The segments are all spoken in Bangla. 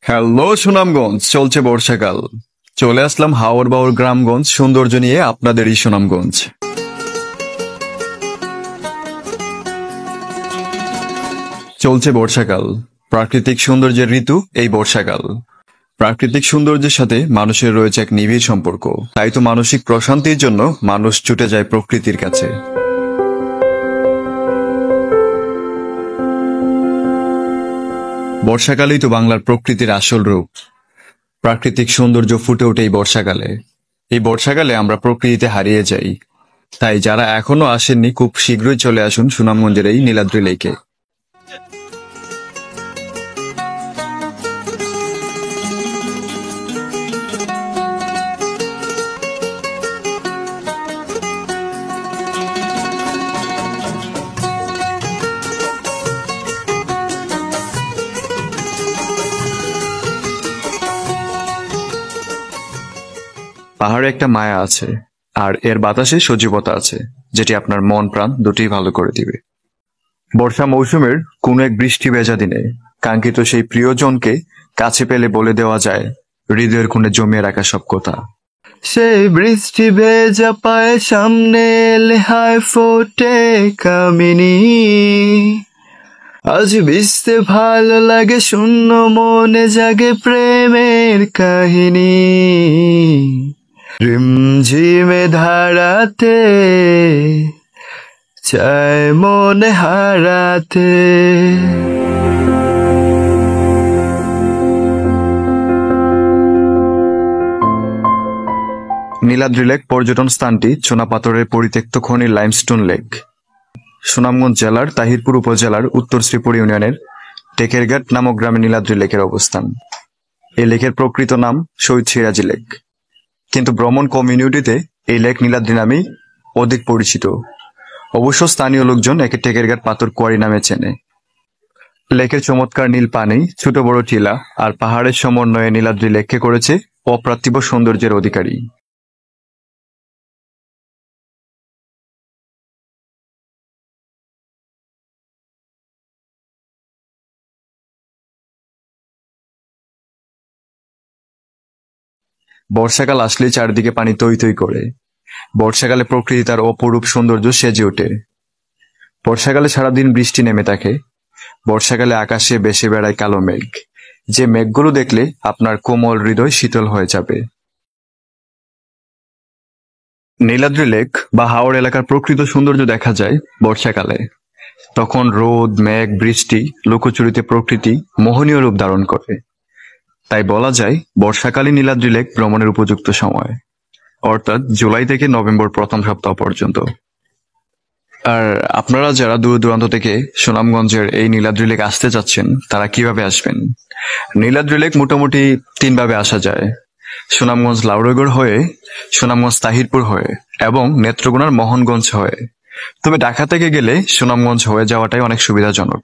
হ্যালো সুনামগঞ্জ, চলছে বর্ষাকাল। চলে আসলাম হাওর বাওর গ্রামগঞ্জ সৌন্দর্য নিয়ে আপনাদেরই সুনামগঞ্জ। চলছে বর্ষাকাল, প্রাকৃতিক সৌন্দর্যের ঋতু এই বর্ষাকাল। প্রাকৃতিক সৌন্দর্যের সাথে মানুষের রয়েছে এক নিবিড় সম্পর্ক, তাই তো মানসিক প্রশান্তির জন্য মানুষ ছুটে যায় প্রকৃতির কাছে। বর্ষাকালেই তো বাংলার প্রকৃতির আসল রূপ। প্রাকৃতিক সৌন্দর্য ফুটে ওঠে এই বর্ষাকালে। এই বর্ষাকালে আমরা প্রকৃতিতে হারিয়ে যাই। তাই যারা এখনো আসেননি, খুব শীঘ্রই চলে আসুন সুনামগঞ্জের এই নীলাদ্রি লেকে। পাহাড়ে একটা মায়া আছে, আর এর বাতাসে সজীবতা আছে, যেটি আপনার মন প্রাণ দুটোই ভালো করে দিবে। বর্ষা মৌসুমের কোন এক বৃষ্টি ভেজা দিনে কাঙ্ক্ষিত সেই প্রিয়জনকে কাছে পেলে বলে দেওয়া যায় হৃদয়ের কোণে জমিয়ে রাখা সব কথা। সেই বৃষ্টি ভেজা পায়ে সামনে এলে হায় ফোটে কামিনী, আজ ভিজতে ভালো লাগে, শূন্য মনে জাগে প্রেমের কাহিনী। রিমঝিমে ধারাতে চায় মনে হারাতে। নীলাদ্রি লেক পর্যটন স্থানটি চুনাপাথরের পরিত্যক্ত খনির লাইমস্টোন লেক। সুনামগঞ্জ জেলার তাহিরপুর উপজেলার উত্তর শ্রীপুর ইউনিয়নের টেকেরঘাট নামক গ্রামে নীলাদ্রি লেকের অবস্থান। এই লেকের প্রকৃত নাম শহীদ সিরাজী লেক, কিন্তু ভ্রমণ কমিউনিটিতে এই লেক নীলাদ্রি নামেই অধিক পরিচিত। অবশ্য স্থানীয় লোকজন একে টেকেরঘাট পাথর কোয়ারি নামে চেনে। লেকের চমৎকার নীল পানি, ছোট বড় টিলা আর পাহাড়ের সমন্বয়ে নীলাদ্রি লেককে করেছে অপ্রাতিভ সৌন্দর্যের অধিকারী। বর্ষাকাল আসলেই চারদিকে পানি তৈ তৈ করে। বর্ষাকালে প্রকৃতি তার অপরূপ সৌন্দর্য সেজে ওঠে। বর্ষাকালে সারাদিন বৃষ্টি নেমে থাকে। বর্ষাকালে আকাশে ভেসে বেড়ায় কালো মেঘ, যে মেঘগুলো দেখলে আপনার কোমল হৃদয় শীতল হয়ে যাবে। নীলাদ্রি লেক বা হাওর এলাকার প্রকৃত সৌন্দর্য দেখা যায় বর্ষাকালে। তখন রোদ, মেঘ, বৃষ্টি, লুকোচুরিতে প্রকৃতি মোহনীয় রূপ ধারণ করে। তাই বলা যায় বর্ষাকালীন নীলাদ্রি লেক ভ্রমণের উপযুক্ত সময়, অর্থাৎ জুলাই থেকে নভেম্বর প্রথম সপ্তাহ পর্যন্ত। আর আপনারা যারা দূর দূরান্ত থেকে সুনামগঞ্জের এই নীলাদ্রি লেক আসতে চাচ্ছেন, তারা কিভাবে আসবেন? নীলাদ্রি লেক মোটামুটি তিনভাবে আসা যায়: সুনামগঞ্জ লাউড়গড় হয়ে, সুনামগঞ্জ তাহিরপুর হয়ে এবং নেত্রকোনার মোহনগঞ্জ হয়ে। তবে ঢাকা থেকে গেলে সুনামগঞ্জ হয়ে যাওয়াটাই অনেক সুবিধাজনক।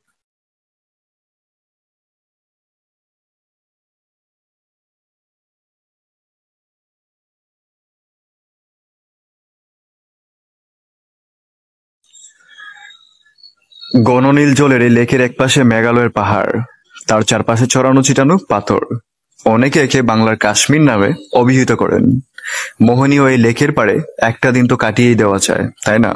গণনীল জলের এই লেকের একপাশে মেঘালয়ের পাহাড়, তার চারপাশে ছড়ানো ছিটানো পাথর। অনেকে একে বাংলার কাশ্মীর নামে অভিহিত করেন। মোহনীয় এই লেকের পাড়ে একটা দিন তো কাটিয়েই দেওয়া যায়, তাই না?